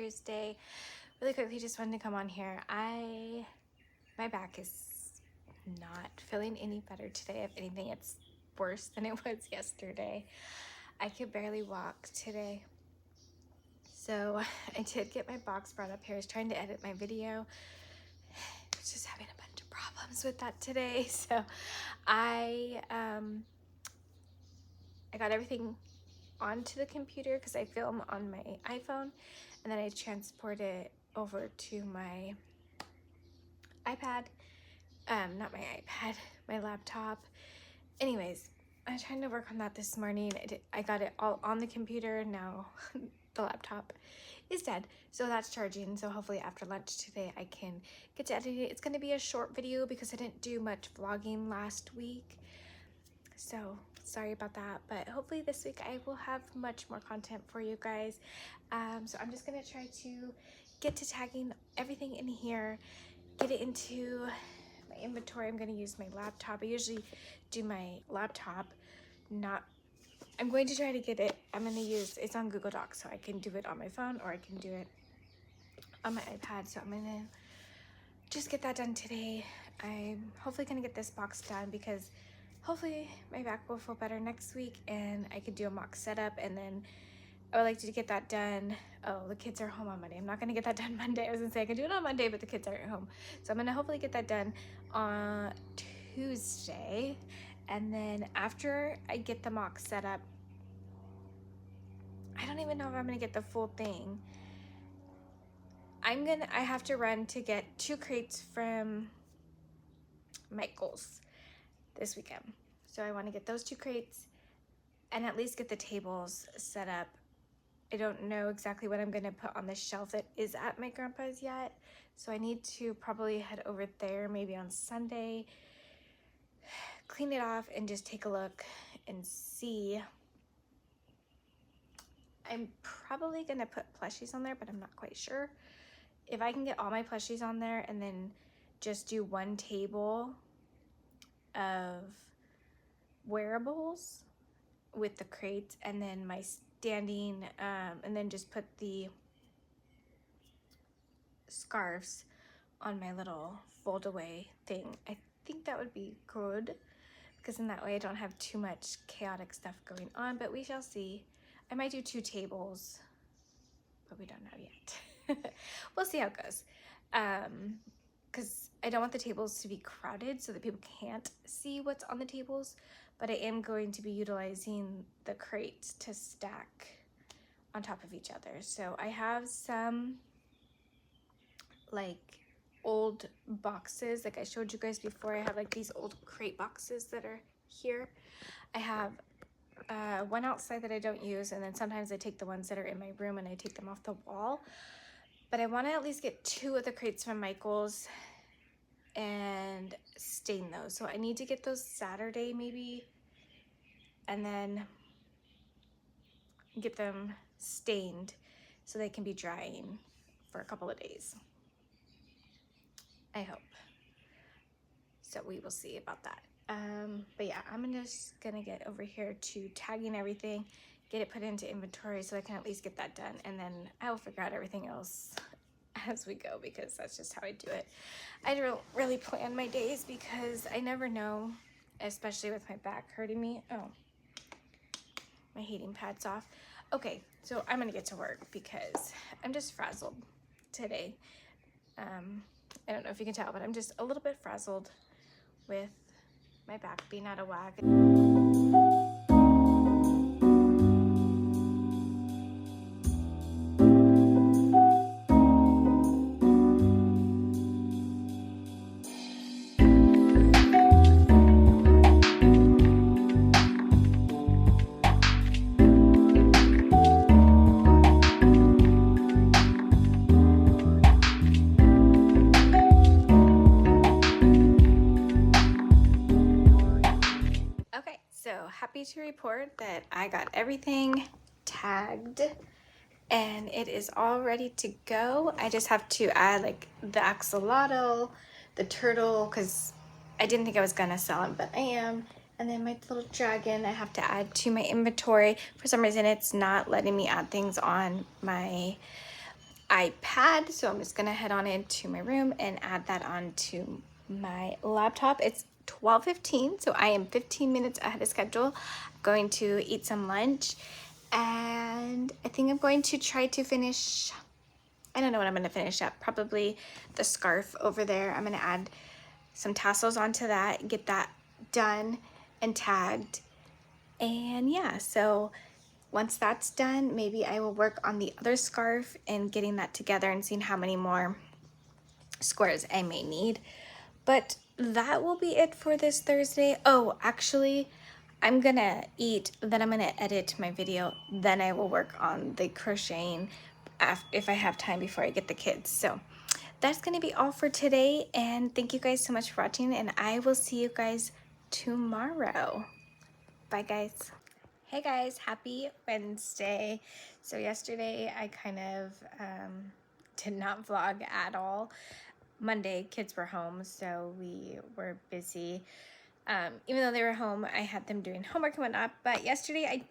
Thursday. Really quickly, just wanted to come on here. My back is not feeling any better today. If anything, it's worse than it was yesterday. I could barely walk today. So I did get my box brought up here. I was trying to edit my video. I was just having a bunch of problems with that today. So I got everything onto the computer because I film on my iPhone, and then I transport it over to my iPad. Not my iPad, my laptop. Anyways, I was trying to work on that this morning. I got it all on the computer. Now the laptop is dead, so that's charging. So hopefully after lunch today I can get to edit it. It's going to be a short video because I didn't do much vlogging last week, so sorry about that, but hopefully this week I will have much more content for you guys. So I'm just gonna try to get to tagging everything in here, get it into my inventory. I'm gonna use my laptop. I usually do my laptop, I'm going to try to get it, it's on Google Docs, so I can do it on my phone or I can do it on my iPad. So I'm gonna just get that done today. I'm hopefully gonna get this box done because hopefully my back will feel better next week and I could do a mock setup, and then I would like to get that done. Oh, the kids are home on Monday. I'm not gonna get that done Monday. I was gonna say I can do it on Monday, but the kids aren't home. So I'm gonna hopefully get that done on Tuesday. And then after I get the mock setup, I don't even know if I'm gonna get the full thing. I have to run to get 2 crates from Michael's this weekend. So I want to get those 2 crates and at least get the tables set up. I don't know exactly what I'm going to put on the shelf that is at my grandpa's yet. So I need to probably head over there maybe on Sunday, clean it off and just take a look and see. I'm probably going to put plushies on there, but I'm not quite sure. If I can get all my plushies on there and then just do 1 table of wearables with the crates and then my standing, and then just put the scarves on my little fold away thing, I think that would be good, because in that way I don't have too much chaotic stuff going on, but we shall see. I might do 2 tables, but we don't know yet. We'll see how it goes. Because I don't want the tables to be crowded so that people can't see what's on the tables, but I am going to be utilizing the crates to stack on top of each other. So I have some like old boxes, like I showed you guys before. I have like these old crate boxes that are here. I have one outside that I don't use, and then sometimes I take the ones that are in my room and I take them off the wall. But I want to at least get 2 of the crates from Michael's and stain those. So I need to get those Saturday maybe, and then get them stained so they can be drying for a couple of days, I hope. So we will see about that. But yeah, I'm just gonna get over here to tagging everything, get it put into inventory so I can at least get that done, and then I will figure out everything else as we go, because that's just how I do it. I don't really plan my days because I never know, especially with my back hurting me. Oh, my heating pad's off. Okay, so I'm gonna get to work because I'm just frazzled today. I don't know if you can tell, but I'm just a little bit frazzled with my back being out of whack. Happy to report that I got everything tagged and it is all ready to go. I just have to add like the axolotl, the turtle, because I didn't think I was gonna sell them, but I am. And then my little dragon I have to add to my inventory. For some reason it's not letting me add things on my iPad, so I'm just gonna head on into my room and add that onto my laptop. It's 12:15, so I am 15 minutes ahead of schedule. I'm going to eat some lunch, and I think I'm going to try to finish, I don't know what I'm gonna finish up, probably the scarf over there. I'm gonna add some tassels onto that, get that done and tagged. And yeah, so once that's done, maybe I will work on the other scarf and getting that together and seeing how many more squares I may need. But that will be it for this Thursday. Oh, actually, I'm gonna eat, then I'm gonna edit my video, then I will work on the crocheting if I have time before I get the kids. So that's gonna be all for today, and thank you guys so much for watching, and I will see you guys tomorrow. Bye guys. Hey guys, happy Wednesday. So yesterday I kind of did not vlog at all. Monday kids were home, so we were busy. Even though they were home, I had them doing homework and whatnot, but yesterday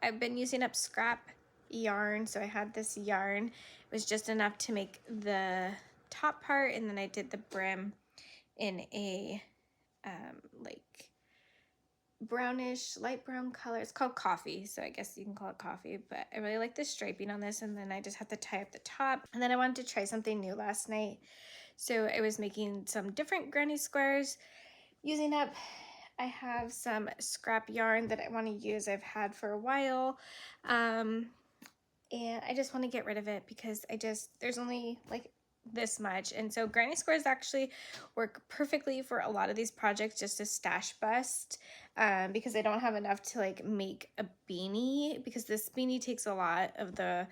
I've been using up scrap yarn, so I had this yarn. It was just enough to make the top part, and then I did the brim in a like brownish, light brown color. It's called coffee, so I guess you can call it coffee, but I really like the striping on this, and then I just have to tie up the top. And then I wanted to try something new last night, so I was making some different granny squares using up, I have some scrap yarn that I want to use, I've had for a while, and I just want to get rid of it because there's only like this much, and so granny squares actually work perfectly for a lot of these projects, just a stash bust, because I don't have enough to like make a beanie, because this beanie takes a lot of the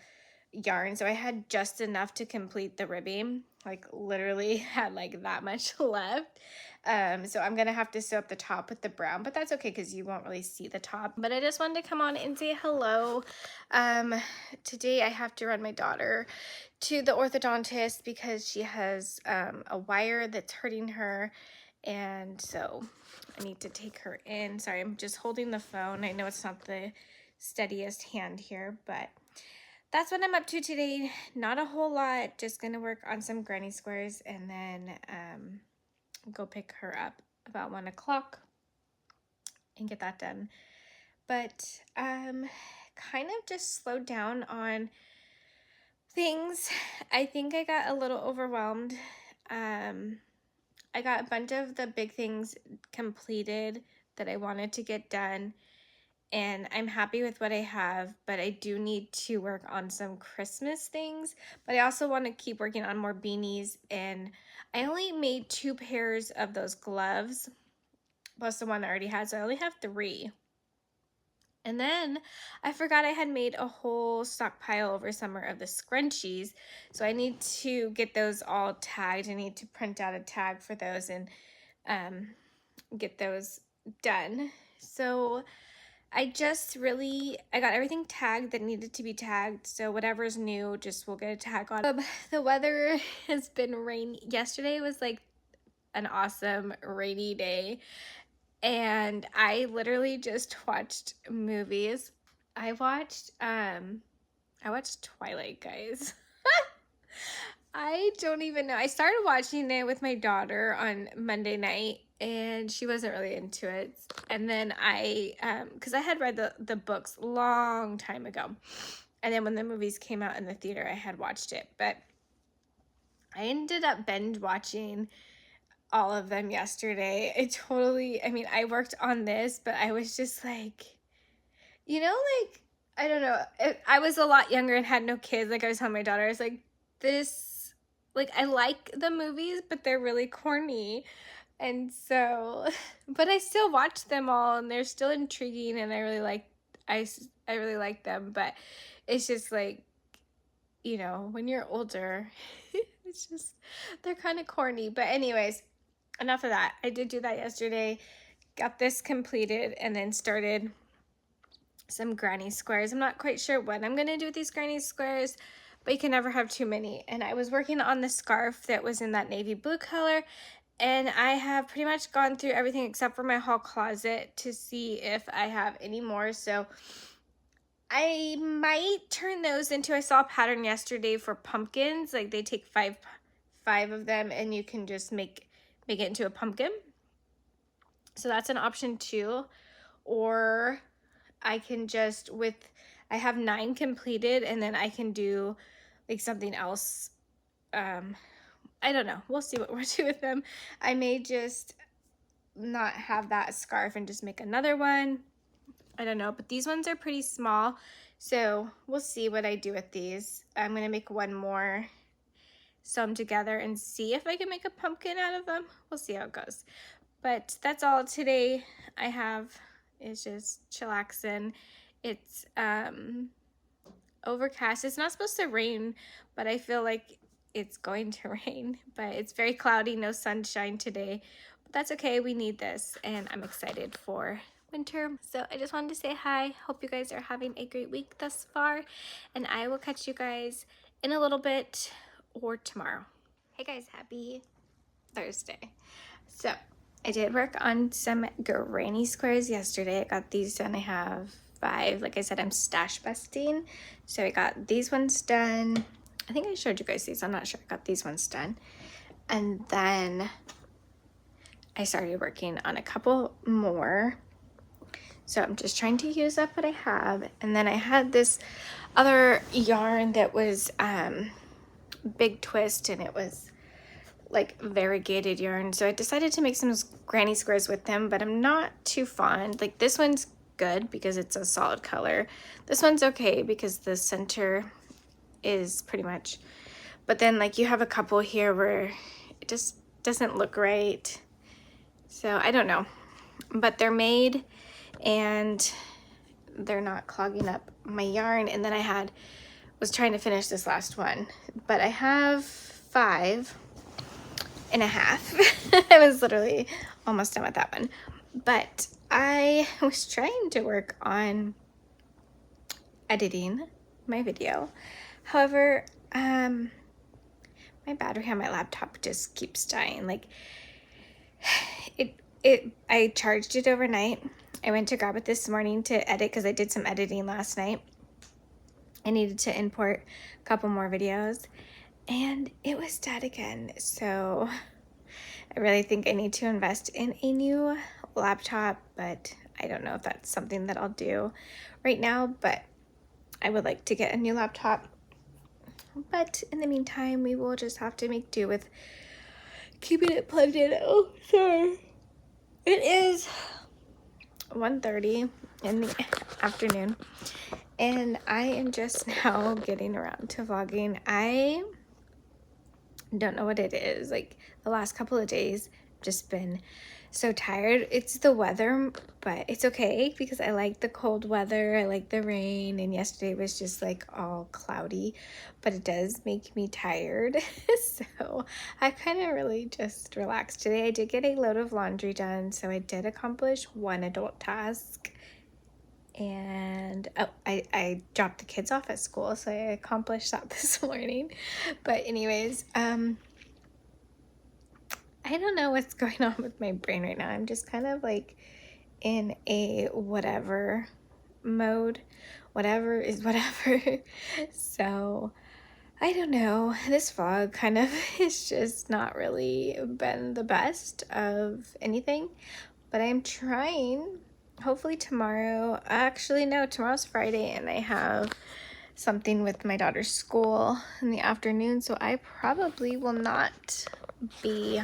yarn, so I had just enough to complete the ribbing, like literally had like that much left. So I'm gonna have to sew up the top with the brown, but that's okay because you won't really see the top. But I just wanted to come on and say hello. Today I have to run my daughter to the orthodontist because she has a wire that's hurting her, and so I need to take her in. Sorry, I'm just holding the phone. I know it's not the steadiest hand here, but that's what I'm up to today. Not a whole lot, just gonna work on some granny squares and then go pick her up about 1 o'clock and get that done. But kind of just slowed down on things. I think I got a little overwhelmed. I got a bunch of the big things completed that I wanted to get done, and I'm happy with what I have, but I do need to work on some Christmas things. But I also want to keep working on more beanies, and I only made 2 pairs of those gloves, plus the one I already had, so I only have 3. And then I forgot I had made a whole stockpile over summer of the scrunchies, so I need to get those all tagged. I need to print out a tag for those and get those done. So I got everything tagged that needed to be tagged, so whatever's new, just we'll get a tag on. The weather has been rainy. Yesterday was like an awesome rainy day, and I literally just watched movies. I watched Twilight, guys. I don't even know. I started watching it with my daughter on Monday night, and she wasn't really into it. And then because I had read the books long time ago, and then when the movies came out in the theater, I had watched it. But I ended up binge watching all of them yesterday. I worked on this, but I was just like, like, I don't know. I was a lot younger and had no kids. Like I was telling my daughter, I was like, I like the movies, but they're really corny. And so, but I still watch them all, and they're still intriguing, and I really like them. But it's just like, when you're older, it's just, they're kind of corny. But anyways, enough of that. I did do that yesterday, got this completed, and then started some granny squares. I'm not quite sure what I'm gonna do with these granny squares, but you can never have too many. And I was working on the scarf that was in that navy blue color, and I have pretty much gone through everything except for my hall closet to see if I have any more. So I might turn those into, I saw a pattern yesterday for pumpkins. Like they take five of them and you can just make it into a pumpkin. So that's an option too. Or I can just I have 9 completed and then I can do like something else. I don't know. We'll see what we'll do with them. I may just not have that scarf and just make another one. I don't know, but these ones are pretty small. So we'll see what I do with these. I'm going to make one more, sew them together and see if I can make a pumpkin out of them. We'll see how it goes. But that's all today I have is just chillaxing. It's overcast. It's not supposed to rain, but I feel like it's going to rain. But it's very cloudy, no sunshine today. But that's okay, we need this, and I'm excited for winter. So I just wanted to say hi. Hope you guys are having a great week thus far, and I will catch you guys in a little bit or tomorrow. Hey guys, happy Thursday. So I did work on some granny squares yesterday. I got these done. I have 5. Like I said, I'm stash busting. So I got these ones done. I think I showed you guys these. I'm not sure. I got these ones done. And then I started working on a couple more. So I'm just trying to use up what I have. And then I had this other yarn that was big twist, and it was like variegated yarn. So I decided to make some granny squares with them, but I'm not too fond. Like this one's good because it's a solid color. This one's okay because the center is pretty much, but then like you have a couple here where it just doesn't look right. So I don't know, but they're made and they're not clogging up my yarn. And then I was trying to finish this last one, but I have 5 and a half. I was literally almost done with that one, but I was trying to work on editing my video. However, my battery on my laptop just keeps dying. Like I charged it overnight. I went to grab it this morning to edit because I did some editing last night. I needed to import a couple more videos and it was dead again. So I really think I need to invest in a new laptop, but I don't know if that's something that I'll do right now, but I would like to get a new laptop. But in the meantime, we will just have to make do with keeping it plugged in. Oh, sorry. It is 1:30 in the afternoon, and I am just now getting around to vlogging. I don't know what it is. Like the last couple of days, I've just been so tired. It's the weather, but it's okay because I like the cold weather. I like the rain, and yesterday was just like all cloudy, but it does make me tired. So I kind of really just relaxed today. I did get a load of laundry done, so I did accomplish one adult task. And oh, I dropped the kids off at school, so I accomplished that this morning. But anyways, I don't know what's going on with my brain right now. I'm just kind of like in a whatever mode. Whatever is whatever. So I don't know. This vlog kind of has just not really been the best of anything, but I'm trying. Hopefully tomorrow, actually no, tomorrow's Friday and I have something with my daughter's school in the afternoon, so I probably will not be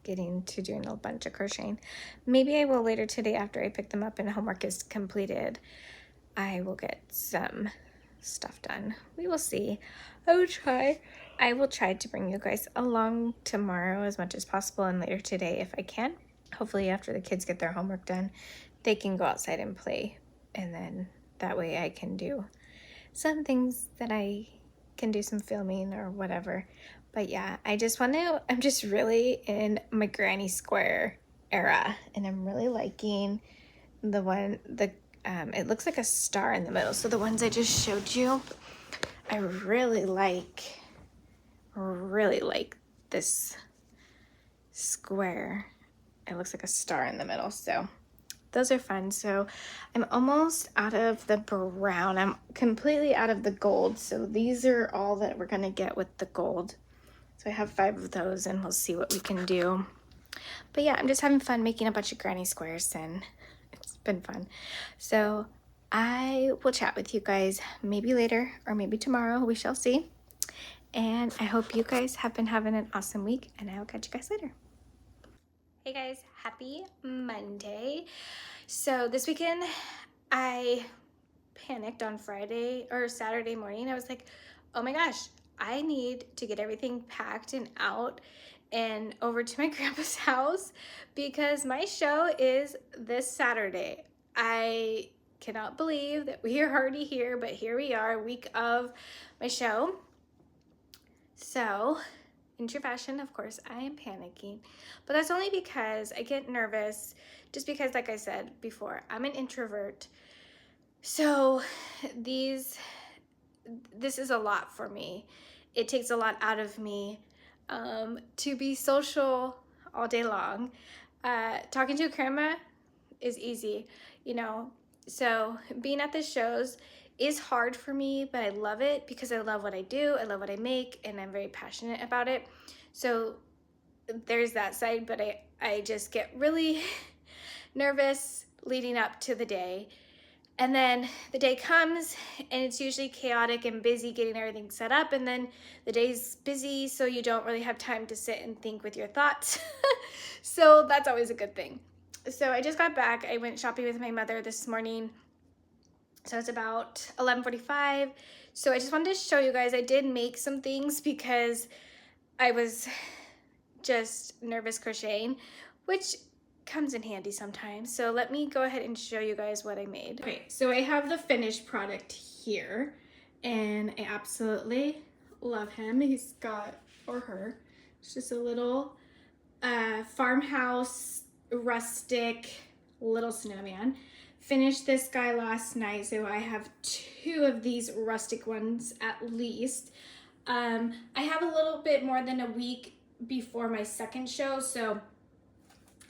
getting to doing a bunch of crocheting. Maybe I will later today after I pick them up and homework is completed. I will get some stuff done. We will see. I will try to bring you guys along tomorrow as much as possible and later today if I can. Hopefully after the kids get their homework done, they can go outside and play, and then that way I can do some things that I can do some filming or whatever. But yeah, I'm just really in my granny square era, and I'm really liking it looks like a star in the middle. So the ones I just showed you, I really like this square. It looks like a star in the middle. So those are fun. So I'm almost out of the brown. I'm completely out of the gold. So these are all that we're gonna get with the gold. So I have 5 of those and we'll see what we can do. But yeah, I'm just having fun making a bunch of granny squares and it's been fun. So I will chat with you guys maybe later or maybe tomorrow. We shall see. And I hope you guys have been having an awesome week, and I will catch you guys later. Hey guys, happy Monday. So this weekend I panicked on Friday or Saturday morning. I was like, oh my gosh, I need to get everything packed and out and over to my grandpa's house because my show is this Saturday. I cannot believe that we are already here, but here we are, week of my show. So in true fashion, of course, I am panicking, but that's only because I get nervous just because, like I said before, I'm an introvert. So this is a lot for me. It takes a lot out of me to be social all day long. Talking to a grandma is easy, you know. So being at the shows is hard for me, but I love it because I love what I do, I love what I make, and I'm very passionate about it. So there's that side, but I just get really nervous leading up to the day. And then the day comes and it's usually chaotic and busy getting everything set up, and then the day's busy, so you don't really have time to sit and think with your thoughts. So that's always a good thing. So I just got back. I went shopping with my mother this morning. So it's about 11:45. So I just wanted to show you guys, I did make some things because I was just nervous crocheting, which comes in handy sometimes. So let me go ahead and show you guys what I made. Okay, so I have the finished product here and I absolutely love him. He's got, or her, it's just a little farmhouse, rustic, little snowman. Finished this guy last night, so I have 2 of these rustic ones at least. I have a little bit more than a week before my second show, so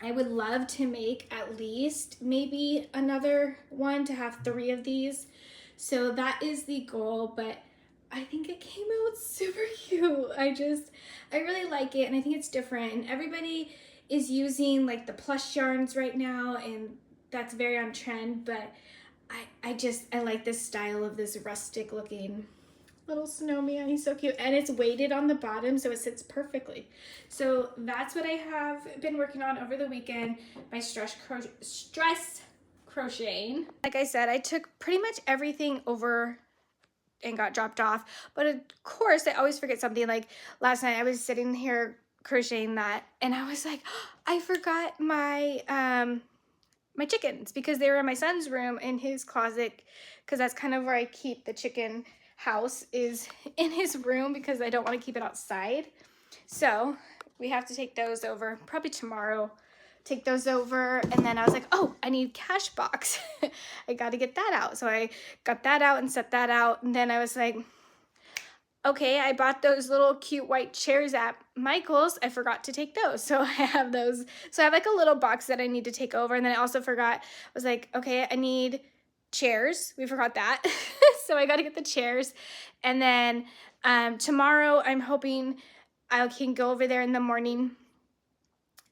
I would love to make at least maybe another one to have 3 of these. So that is the goal, but I think it came out super cute. I really like it, and I think it's different, and everybody is using like the plush yarns right now, and that's very on trend, but I like this style of this rustic looking little snowman. He's so cute, and it's weighted on the bottom so it sits perfectly. So that's what I have been working on over the weekend, my stress crocheting. Like I said, I took pretty much everything over and got dropped off, but of course I always forget something. Like last night I was sitting here crocheting that and I was like, oh, I forgot my my chickens because they were in my son's room in his closet, because that's kind of where I keep the chicken house, is in his room, because I don't want to keep it outside. So we have to take those over probably tomorrow, take those over. And then I was like, oh, I need cash box. I got to get that out. So I got that out and set that out. And then I was like, okay, I bought those little cute white chairs at Michael's. I forgot to take those. So I have those. So I have like a little box that I need to take over. And then I also forgot, I was like, okay, I need chairs. We forgot that. So I got to get the chairs. And then tomorrow I'm hoping I can go over there in the morning.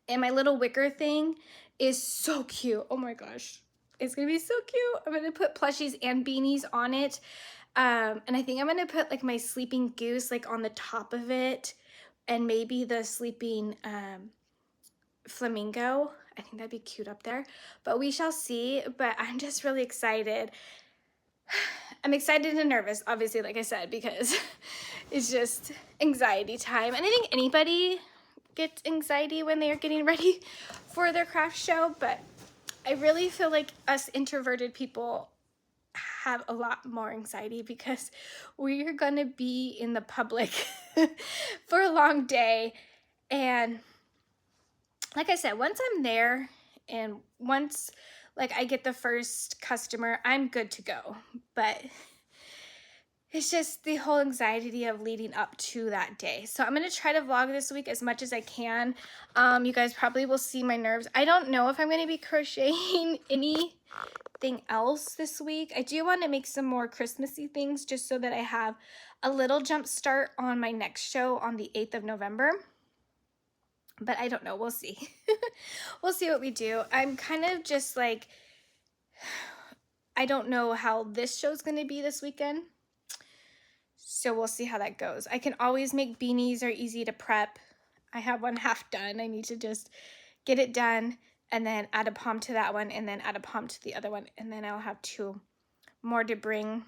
And my little wicker thing is so cute. Oh my gosh. It's going to be so cute. I'm going to put plushies and beanies on it. And I think I'm going to put like my sleeping goose like on the top of it, and maybe the sleeping flamingo. I think that'd be cute up there, but we shall see. But I'm just really excited. I'm excited and nervous, obviously, like I said, because it's just anxiety time. And I think anybody gets anxiety when they are getting ready for their craft show, but I really feel like us introverted people have a lot more anxiety because we're gonna be in the public for a long day. And like I said, once I'm there and once like I get the first customer, I'm good to go. But it's just the whole anxiety of leading up to that day. So I'm going to try to vlog this week as much as I can. You guys probably will see my nerves. I don't know if I'm going to be crocheting anything else this week. I do want to make some more Christmassy things just so that I have a little jump start on my next show on the 8th of November. But I don't know. We'll see. We'll see what we do. I'm kind of just like, I don't know how this show's going to be this weekend. So we'll see how that goes. I can always make beanies, are easy to prep. I have one half done. I need to just get it done and then add a pom to that one and then add a pom to the other one. And then I'll have 2 more to bring.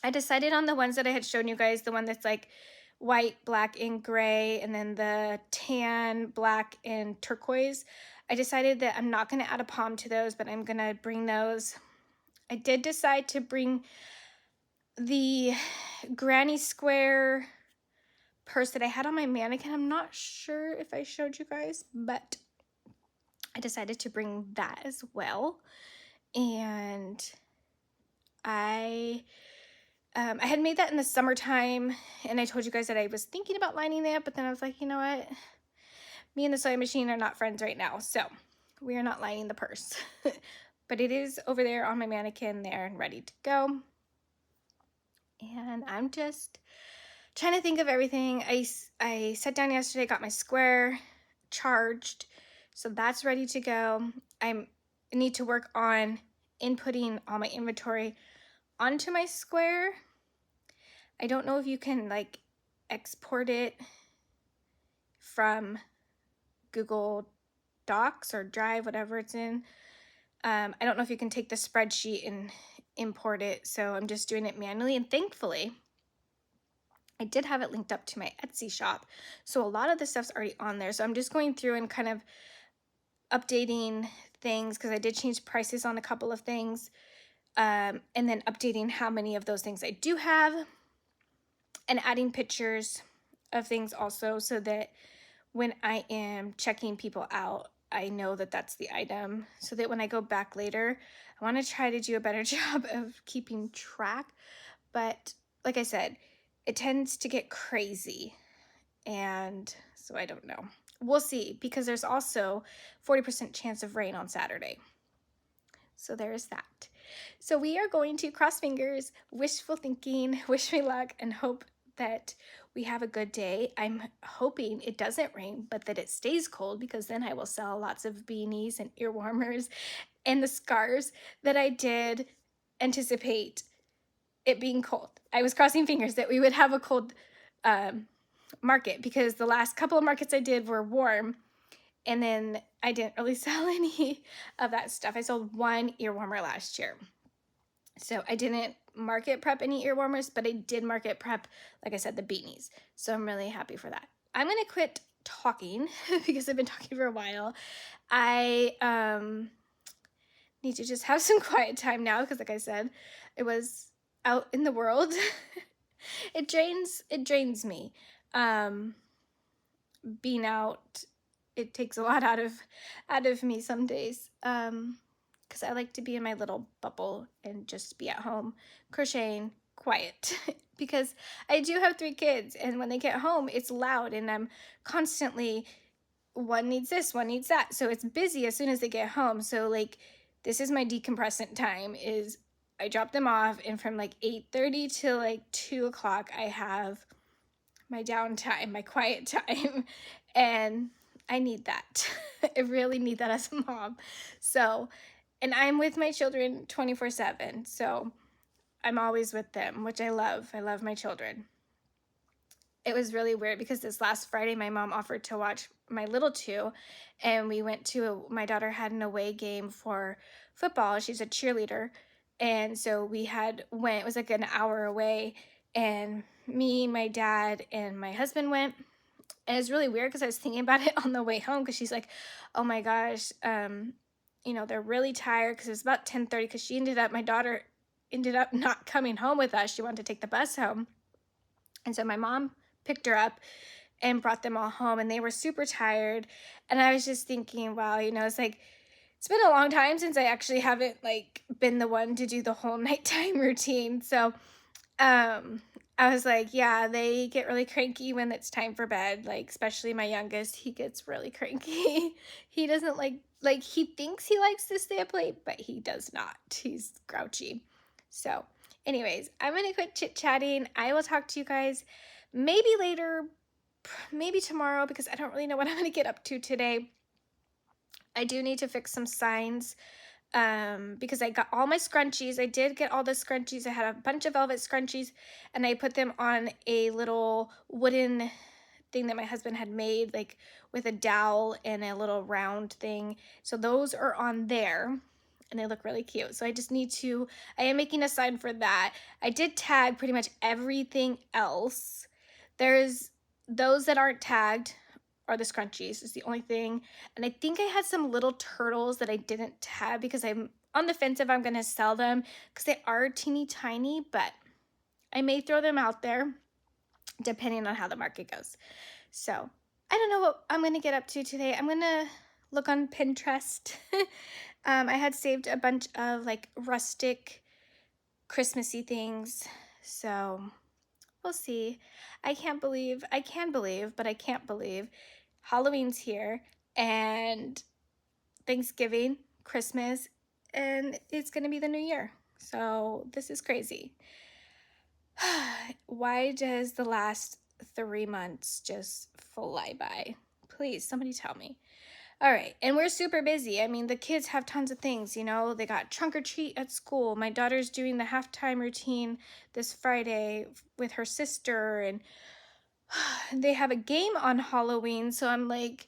I decided on the ones that I had shown you guys, the one that's like white, black, and gray, and then the tan, black, and turquoise. I decided that I'm not going to add a pom to those, but I'm going to bring those. I did decide to bring the granny square purse that I had on my mannequin. I'm not sure if I showed you guys, but I decided to bring that as well. And I had made that in the summertime, and I told you guys that I was thinking about lining it, but then I was like, you know what? Me and the sewing machine are not friends right now, so we are not lining the purse. But it is over there on my mannequin there and ready to go. And I'm just trying to think of everything. I sat down yesterday, got my square charged, so that's ready to go. I need to work on inputting all my inventory onto my square. I don't know if you can like export it from Google Docs or Drive, whatever it's in. I don't know if you can take the spreadsheet and import it, so I'm just doing it manually. And thankfully, I did have it linked up to my Etsy shop, so a lot of the stuff's already on there. So I'm just going through and kind of updating things because I did change prices on a couple of things, and then updating how many of those things I do have, and adding pictures of things also so that when I am checking people out, I know that that's the item, so that when I go back later, I want to try to do a better job of keeping track. But like I said, it tends to get crazy, and so I don't know. We'll see, because there's also 40% chance of rain on Saturday. So there's that. So we are going to cross fingers, wishful thinking, wish me luck, and hope that we have a good day. I'm hoping it doesn't rain, but that it stays cold, because then I will sell lots of beanies and ear warmers and the scarves that I did anticipate it being cold. I was crossing fingers that we would have a cold market, because the last couple of markets I did were warm, and then I didn't really sell any of that stuff. I sold 1 ear warmer last year. So I didn't market prep any ear warmers, but I did market prep, like I said, the beanies. So I'm really happy for that. I'm going to quit talking because I've been talking for a while. I need to just have some quiet time now because, like I said, it was out in the world. It drains me. Being out, it takes a lot out of me some days. Because I like to be in my little bubble and just be at home crocheting quiet. Because I do have 3 kids, and when they get home, it's loud, and I'm constantly, one needs this, one needs that. So it's busy as soon as they get home. So like, this is my decompressant time, is I drop them off, and from like 8:30 till like 2 o'clock, I have my downtime, my quiet time, and I need that. I really need that as a mom. So, and I'm with my children 24/7, so I'm always with them, which I love. I love my children. It was really weird because this last Friday, my mom offered to watch my little 2, and we went to, my daughter had an away game for football. She's a cheerleader, and so we went, it was like an hour away, and me, my dad, and my husband went. And it's really weird because I was thinking about it on the way home, because she's like, oh my gosh, you know, they're really tired, because it was about 10:30, because my daughter ended up not coming home with us. She wanted to take the bus home. And so my mom picked her up and brought them all home, and they were super tired. And I was just thinking, wow, you know, it's like, it's been a long time since I actually haven't like been the one to do the whole nighttime routine. So I was like, yeah, they get really cranky when it's time for bed. Like, especially my youngest, he gets really cranky. He doesn't like he thinks he likes to stay up late, but he does not. He's grouchy. So anyways, I'm gonna quit chit-chatting. I will talk to you guys maybe later, maybe tomorrow, because I don't really know what I'm gonna get up to today. I do need to fix some signs because I got all my scrunchies. I did get all the scrunchies. I had a bunch of velvet scrunchies, and I put them on a little wooden thing that my husband had made, like with a dowel and a little round thing. So those are on there, and they look really cute. So I just need to, I am making a sign for that. I did tag pretty much everything else. There's those that aren't tagged are the scrunchies is the only thing. And I think I had some little turtles that I didn't tag because I'm on the fence if I'm going to sell them because they are teeny tiny, but I may throw them out there depending on how the market goes. So I don't know what I'm going to get up to today. I'm going to look on Pinterest. I had saved a bunch of like rustic Christmassy things. So we'll see. I can believe, but I can't believe Halloween's here and Thanksgiving, Christmas, and it's going to be the new year. So this is crazy. Why does the last 3 months just fly by? Please, somebody tell me. All right, and we're super busy. I mean, the kids have tons of things, you know. They got trunk or treat at school. My daughter's doing the halftime routine this Friday with her sister, and they have a game on Halloween, so I'm like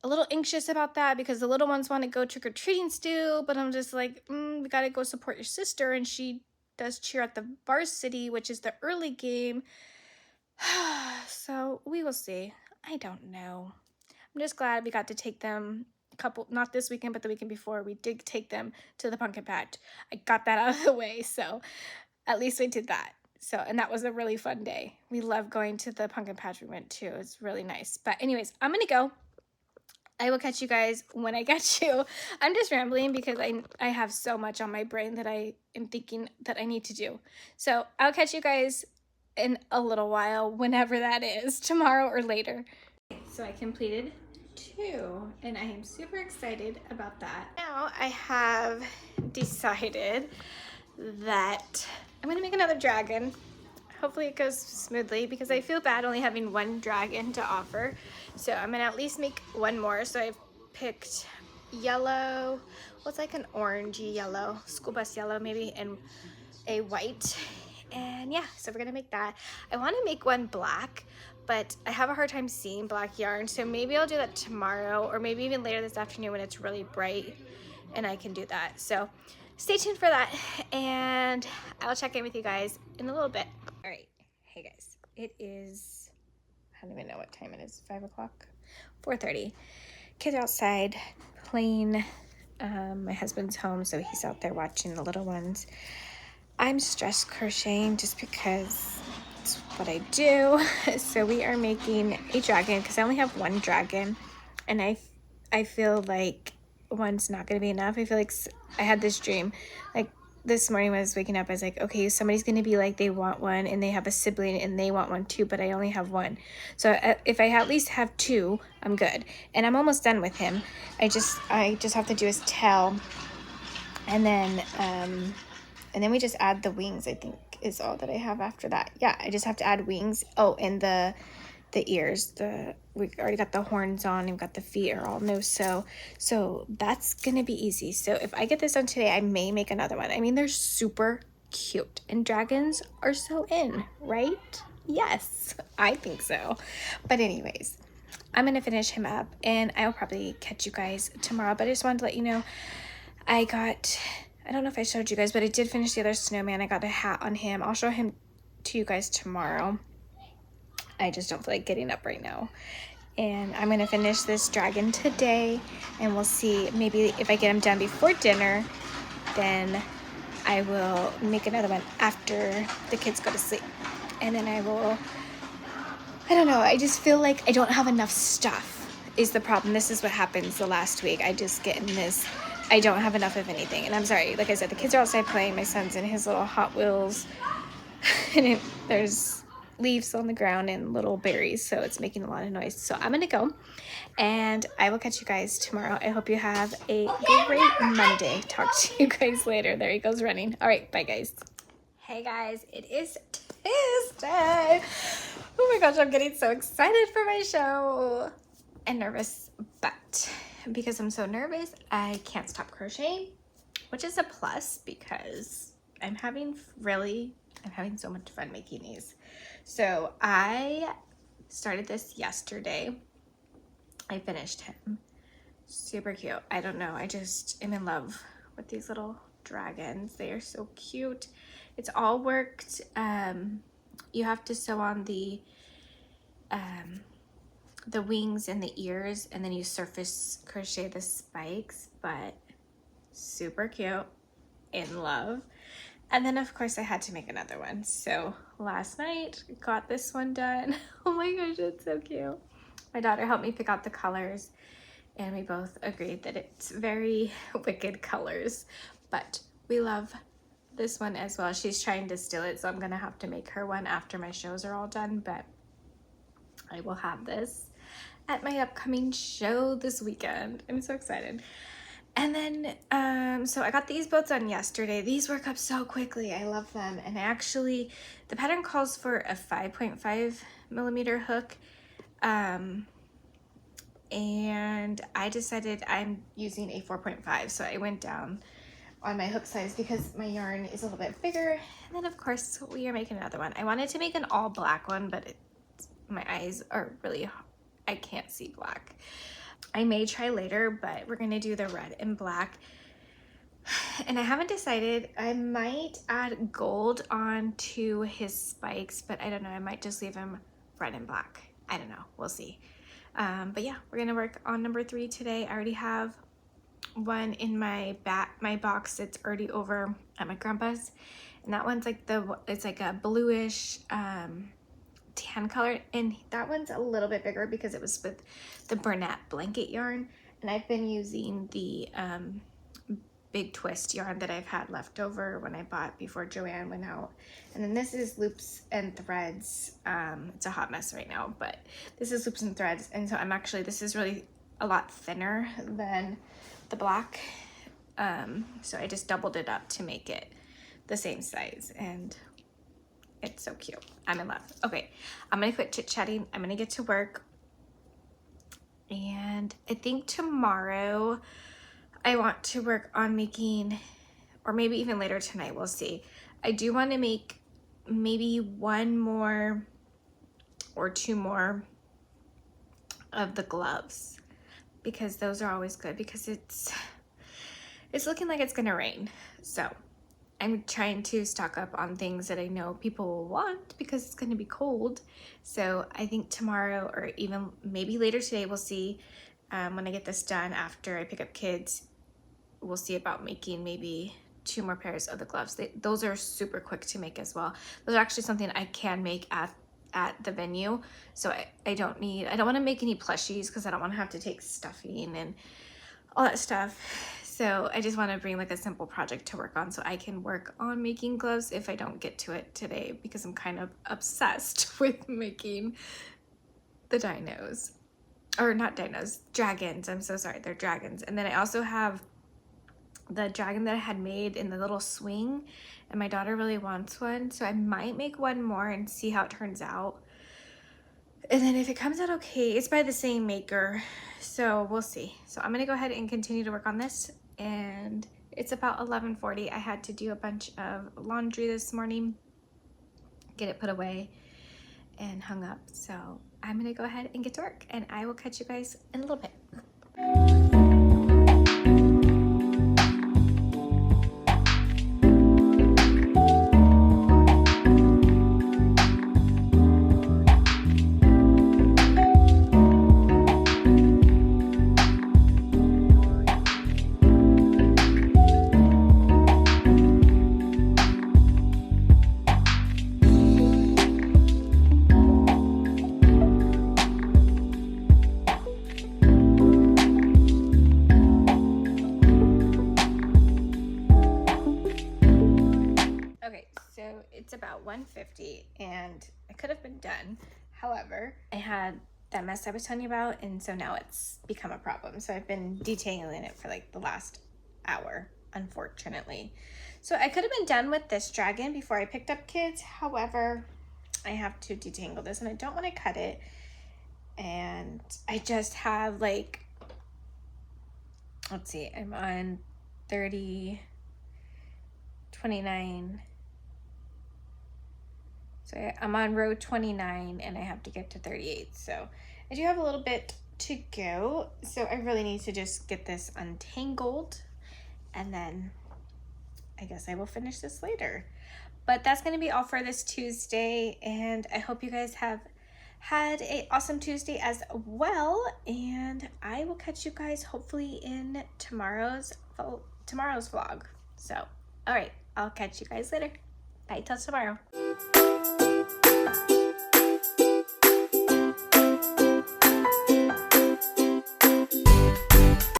a little anxious about that because the little ones want to go trick-or-treating still, but I'm just like, we gotta go support your sister, and she does cheer at the varsity, which is the early game. So we will see. I don't know. I'm just glad we got to take them a couple, not this weekend, but the weekend before, we did take them to the pumpkin patch. I got that out of the way, so at least we did that. So, and that was a really fun day. We love going to the pumpkin patch we went to. It's really nice. But anyways, I'm going to go. I will catch you guys when I get you. I'm just rambling because I have so much on my brain that I am thinking that I need to do. So I'll catch you guys in a little while, whenever that is, tomorrow or later. So I completed 2, and I am super excited about that. Now I have decided that I'm gonna make another dragon. Hopefully it goes smoothly because I feel bad only having 1 dragon to offer. So I'm gonna at least make 1 more. So I've picked yellow, what's like an orangey yellow, school bus yellow maybe, and a white. And yeah, so we're gonna make that. I want to make 1 black, but I have a hard time seeing black yarn, so maybe I'll do that tomorrow or maybe even later this afternoon when it's really bright and I can do that. So stay tuned for that, and I'll check in with you guys in a little bit. All right, hey guys, it is, I don't even know what time it is, 5 o'clock, 4:30. Kids are outside playing. My husband's home, so he's out there watching the little ones. I'm stress crocheting just because it's what I do. So we are making a dragon because I only have 1 dragon, and I feel like 1's not going to be enough. I feel like I had this dream, like this morning when I was waking up, I was like, okay, somebody's going to be like, they want 1 and they have a sibling and they want 1 too, but I only have 1. So if I at least have 2, I'm good. And I'm almost done with him. I just have to do his tail, and then we just add the wings, I think is all that I have after that. Yeah, I just have to add wings. Oh, and the ears, we already got the horns on, and we've got the feet are all new, so that's gonna be easy. So if I get this done today, I may make another one. I mean, they're super cute, and dragons are so in, right? Yes, I think so. But anyways, I'm gonna finish him up, and I'll probably catch you guys tomorrow. But I just wanted to let you know, I don't know if I showed you guys, but I did finish the other snowman. I got a hat on him. I'll show him to you guys tomorrow. I just don't feel like getting up right now. And I'm going to finish this dragon today, and we'll see. Maybe if I get him done before dinner, then I will make another one after the kids go to sleep. And then I don't know, I just feel like I don't have enough stuff is the problem. This is what happens the last week. I just get in this, I don't have enough of anything. And I'm sorry, like I said, the kids are outside playing. My son's in his little Hot Wheels and there's leaves on the ground and little berries, so it's making a lot of noise. So I'm gonna go, and I will catch you guys tomorrow. I hope you have a great Monday. Talk to you guys later. There he goes running. All right, bye guys. Hey guys, it is Tuesday. Oh my gosh, I'm getting so excited for my show and nervous, but because I'm so nervous, I can't stop crocheting, which is a plus because I'm having so much fun making these. So I started this yesterday. I finished him. Super cute. I don't know, I just am in love with these little dragons. They are so cute. It's all worked. You have to sew on the wings and the ears, and then you surface crochet the spikes, but super cute, in love. And then of course I had to make another one. So last night got this one done. Oh my gosh, it's so cute. My daughter helped me pick out the colors, and we both agreed that it's very wicked colors, but we love this one as well. She's trying to steal it, so I'm gonna have to make her one after my shows are all done, but I will have this at my upcoming show this weekend. I'm so excited. And then, so I got these both done yesterday. These work up so quickly. I love them. And actually, the pattern calls for a 5.5 millimeter hook. And I decided I'm using a 4.5. So I went down on my hook size because my yarn is a little bit bigger. And then of course, we are making another one. I wanted to make an all black one, but my eyes are really, I can't see black. I may try later, but we're gonna do the red and black. And I haven't decided. I might add gold onto his spikes, but I don't know. I might just leave him red and black. I don't know. We'll see. But yeah, we're gonna work on number 3 today. I already have one in my box that's already over at my grandpa's, and that one's like it's like a bluish tan color, and that one's a little bit bigger because it was with the Bernat blanket yarn, and I've been using the big twist yarn that I've had left over when I bought before Joanne went out. And then this is loops and threads. It's a hot mess right now, but this is loops and threads, and so this is really a lot thinner than the black, so I just doubled it up to make it the same size, and it's so cute. I'm in love. Okay, I'm gonna quit chit-chatting. I'm gonna get to work, and I think tomorrow I want to work on making, or maybe even later tonight, we'll see. I do want to make maybe 1 more or 2 more of the gloves, because those are always good, because it's looking like it's gonna rain. So I'm trying to stock up on things that I know people will want because it's gonna be cold. So I think tomorrow, or even maybe later today, we'll see. When I get this done after I pick up kids, we'll see about making maybe 2 more pairs of the gloves. Those are super quick to make as well. Those are actually something I can make at the venue. So I don't want to make any plushies because I don't want to have to take stuffing and all that stuff. So I just want to bring like a simple project to work on so I can work on making gloves if I don't get to it today, because I'm kind of obsessed with making the dinos. Or not dinos, dragons. I'm so sorry, they're dragons. And then I also have the dragon that I had made in the little swing, and my daughter really wants one, so I might make 1 more and see how it turns out. And then if it comes out okay, it's by the same maker, so we'll see. So I'm gonna go ahead and continue to work on this, and it's about 11:40. I had to do a bunch of laundry this morning, get it put away and hung up. So I'm gonna go ahead and get to work, and I will catch you guys in a little bit. It's about 1:50 and I could have been done. However, I had that mess I was telling you about, and so now it's become a problem. So I've been detangling it for like the last hour, unfortunately. So I could have been done with this dragon before I picked up kids. However, I have to detangle this and I don't want to cut it. And I just have like, let's see, I'm on 30, 29. So I'm on row 29 and I have to get to 38. So I do have a little bit to go. So I really need to just get this untangled, and then I guess I will finish this later. But that's going to be all for this Tuesday, and I hope you guys have had an awesome Tuesday as well, and I will catch you guys hopefully in tomorrow's vlog. So, all right, I'll catch you guys later. Bye till tomorrow.